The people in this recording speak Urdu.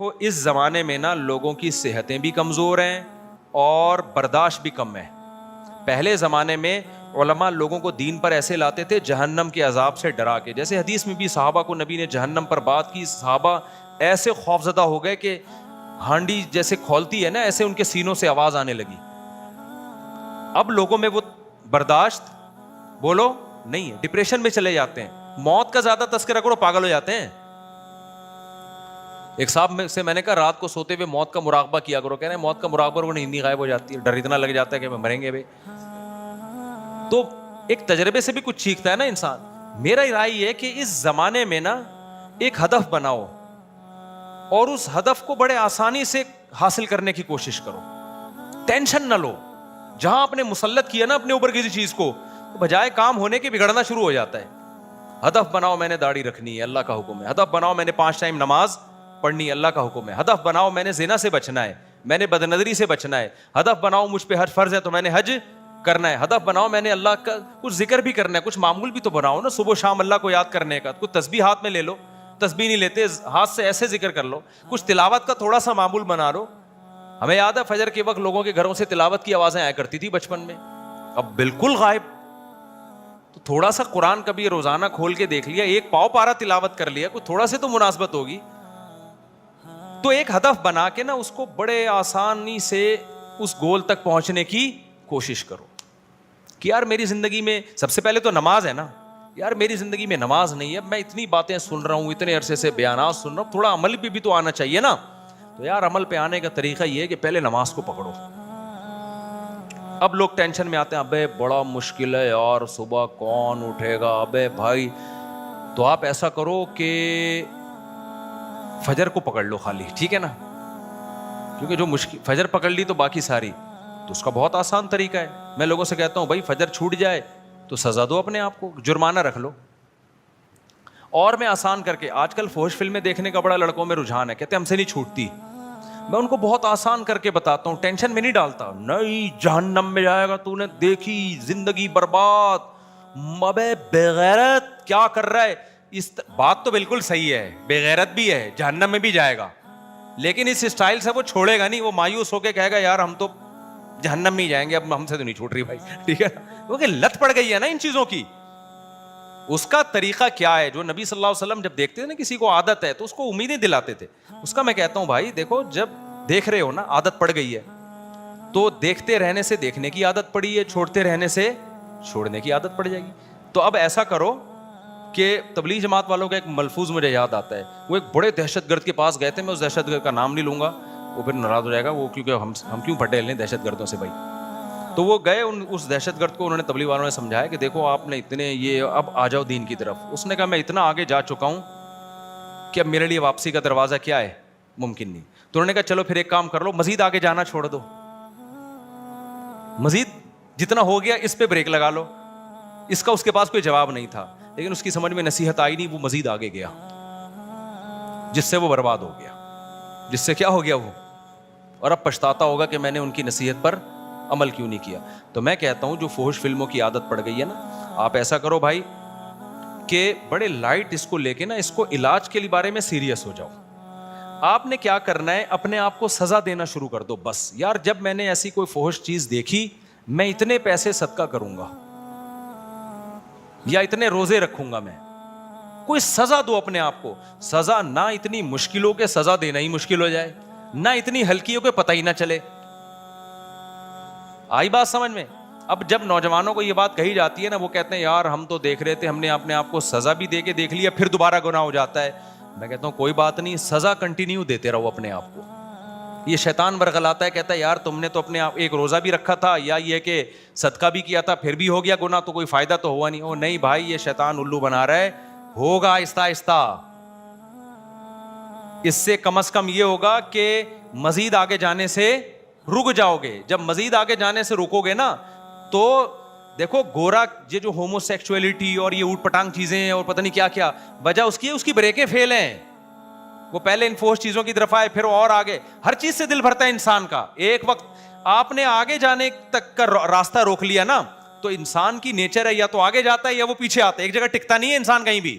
کو اس زمانے میں نا لوگوں کی صحتیں بھی کمزور ہیں اور برداشت بھی کم ہے. پہلے زمانے میں علماء لوگوں کو دین پر ایسے لاتے تھے جہنم کے عذاب سے ڈرا کے. جیسے حدیث میں بھی صحابہ کو نبی نے جہنم پر بات کی, صحابہ ایسے خوفزدہ ہو گئے کہ ہانڈی جیسے کھولتی ہے نا ایسے ان کے سینوں سے آواز آنے لگی. اب لوگوں میں وہ برداشت بولو نہیں ہے, ڈپریشن میں چلے جاتے ہیں. موت کا زیادہ تذکرہ کرو پاگل ہو جاتے ہیں. ایک صاحب سے میں نے کہا رات کو سوتے ہوئے موت کا مراقبہ کیا کرو. کہہ رہے ہیں موت کا مراقبہ وہ نیند غائب ہو جاتی ہے, ڈر اتنا لگ جاتا ہے کہ مریں گے بھائی. تو ایک تجربے سے بھی کچھ سیکھتا ہے نا انسان. میرا رائے یہ ہے کہ اس زمانے میں نا ایک ہدف بناؤ اور اس ہدف کو بڑے آسانی سے حاصل کرنے کی کوشش کرو. ٹینشن نہ لو. جہاں آپ نے مسلط کیا نا اپنے اوپر کسی چیز کو, بجائے کام ہونے کے بگڑنا شروع ہو جاتا ہے. ہدف بناؤ میں نے داڑھی رکھنی ہے, اللہ کا حکم ہے. ہدف بناؤ میں نے 5 ٹائم نماز پڑھنی ہے, اللہ کا حکم ہے. ہدف بناؤ میں نے زنا سے بچنا ہے, میں نے بدنظری سے بچنا ہے. ہدف بناؤ مجھ پہ حج فرض ہے تو میں نے حج کرنا ہے. ہدف بناؤ میں نے اللہ کا کچھ ذکر بھی کرنا ہے, کچھ معمول بھی تو بناؤ نا, صبح شام اللہ کو یاد کرنے کا. کچھ تسبیح ہاتھ میں لے لو, تسبیح نہیں لیتے ہاتھ سے ایسے ذکر کر لو. کچھ تلاوت کا تھوڑا سا معمول بنا لو. ہمیں یاد ہے فجر کے وقت لوگوں کے گھروں سے تلاوت کی آوازیں آیا کرتی تھی بچپن میں, اب بالکل غائب. تو تھوڑا سا قرآن کبھی روزانہ کھول کے دیکھ لیا, ایک پاؤ پارا تلاوت کر لیا, کوئی تھوڑا سے تو مناسبت ہوگی. تو ایک ہدف بنا کے نا اس کو بڑے آسانی سے اس گول تک پہنچنے کی کوشش کرو کہ یار میری زندگی میں سب سے پہلے تو نماز ہے نا. یار میری زندگی میں نماز نہیں ہے, میں اتنی باتیں سن رہا ہوں, اتنے عرصے سے بیانات سن رہا ہوں, تھوڑا عمل بھی تو آنا چاہیے نا. تو یار عمل پہ آنے کا طریقہ یہ ہے کہ پہلے نماز کو پکڑو. اب لوگ ٹینشن میں آتے ہیں, ابے بڑا مشکل ہے یار, صبح کون اٹھے گا. ابے بھائی تو آپ ایسا کرو کہ فجر کو پکڑ لو خالی, ٹھیک ہے نا, کیونکہ جو مشکل فجر پکڑ لی تو باقی ساری, تو اس کا بہت آسان طریقہ ہے. میں لوگوں سے کہتا ہوں بھائی فجر چھوٹ جائے تو سزا دو اپنے آپ کو, جرمانہ رکھ لو. اور میں آسان کر کے, آج کل فحش فلمیں دیکھنے کا بڑا لڑکوں میں رجحان ہے, کہتے ہیں ہم سے نہیں چھوٹتی. میں ان کو بہت آسان کر کے بتاتا ہوں, ٹینشن میں نہیں ڈالتا. نہیں جہنم میں جائے گا, تو نے دیکھی زندگی برباد. ابے بےغیرت کیا کر رہا ہے. اس بات تو بالکل صحیح ہے, بےغیرت بھی ہے, جہنم میں بھی جائے گا, لیکن اس اسٹائل سے وہ چھوڑے گا نہیں. وہ مایوس ہو کے کہے گا یار ہم تو جہنم میں ہی جائیں گے, اب ہم سے تو نہیں چھوٹ رہی بھائی, ٹھیک ہے, کیونکہ لت پڑ گئی ہے نا ان چیزوں کی. اس کا طریقہ کیا ہے, جو نبی صلی اللہ علیہ وسلم جب دیکھتے تھے نا کسی کو عادت ہے تو اس کو امیدیں دلاتے تھے. اس کا میں کہتا ہوں بھائی دیکھو, جب دیکھ رہے ہو نا عادت پڑ گئی ہے, تو دیکھتے رہنے سے دیکھنے کی عادت پڑی ہے, چھوڑتے رہنے سے چھوڑنے کی عادت پڑ جائے گی. تو اب ایسا کرو کہ تبلیغ جماعت والوں کا ایک ملفوظ مجھے یاد آتا ہے. وہ ایک بڑے دہشت گرد کے پاس گئے تھے, میں اس دہشت گرد کا نام نہیں لوں گا, وہ پھر ناراض ہو جائے گا وہ, کیونکہ ہم کیوں پٹیل لیں دہشت گردوں سے بھائی. تو وہ گئے اس دہشت گرد کو, انہوں نے تبلیغ والوں نے سمجھایا کہ دیکھو آپ نے اتنے یہ, اب آ جاؤ دین کی طرف. اس نے کہا میں اتنا آگے جا چکا ہوں کہ اب میرے لیے واپسی کا دروازہ کیا ہے, ممکن نہیں. تو انہوں نے کہا چلو پھر ایک کام کر لو, مزید آگے جانا چھوڑ دو, مزید جتنا ہو گیا اس پہ بریک لگا لو. اس کا اس کے پاس کوئی جواب نہیں تھا, لیکن اس کی سمجھ میں نصیحت آئی نہیں, وہ مزید آگے گیا, جس سے وہ برباد ہو گیا, جس سے کیا ہو گیا وہ, اور اب پچھتاتا ہوگا کہ میں نے ان کی نصیحت پر عمل کیوں نہیں کیا. تو میں کہتا ہوں جو فحش فلموں کی عادت پڑ گئی ہے نا, آپ ایسا کرو بھائی کہ بڑے لائٹ اس کو لے کے نا, اس کو علاج کے بارے میں سیریس ہو جاؤ. آپ نے کیا کرنا ہے, اپنے آپ کو سزا دینا شروع کر دو. بس یار جب میں نے ایسی کوئی فحش چیز دیکھی, میں اتنے پیسے صدقہ کروں گا یا اتنے روزے رکھوں گا. میں کوئی سزا دو اپنے آپ کو. سزا نہ اتنی مشکل ہو کہ سزا دینا ہی مشکل ہو جائے, نہ اتنی ہلکی ہو کہ پتہ ہی نہ چلے. آئی بات سمجھ میں. اب جب نوجوانوں کو یہ بات کہی جاتی ہے نا, وہ کہتے ہیں یار ہم تو دیکھ رہے تھے, ہم نے اپنے آپ کو سزا بھی دے کے دیکھ لیا, پھر دوبارہ گناہ ہو جاتا ہے. میں کہتا ہوں کوئی بات نہیں, سزا کنٹینیو دیتے رہو اپنے آپ کو. یہ شیطان برگلاتا ہے, کہتا ہے یار تم نے تو اپنے آپ ایک روزہ بھی رکھا تھا, یا یہ کہ صدقہ بھی کیا تھا, پھر بھی ہو گیا گناہ, تو کوئی فائدہ تو ہوا نہیں. او نہیں بھائی, یہ شیطان الو بنا رہا ہے, ہوگا آہستہ آہستہ. اس سے کم از کم یہ ہوگا کہ مزید آگے جانے سے رک جاؤ گے. جب مزید آگے جانے سے رکو گے نا, تو دیکھو گورا یہ جو ہومو سیکچولیٹی اور یہ اوٹ پٹانگ چیزیں ہیں اور پتہ نہیں کیا کیا, وجہ اس کی ہے اس کی بریکیں فیل ہیں. وہ پہلے ان فوش چیزوں کی طرف آئے, پھر اور آگے. ہر چیز سے دل بھرتا ہے انسان کا. ایک وقت آپ نے آگے جانے تک کا راستہ روک لیا نا, تو انسان کی نیچر ہے یا تو آگے جاتا ہے یا وہ پیچھے آتا ہے, ایک جگہ ٹکتا نہیں ہے انسان کہیں بھی.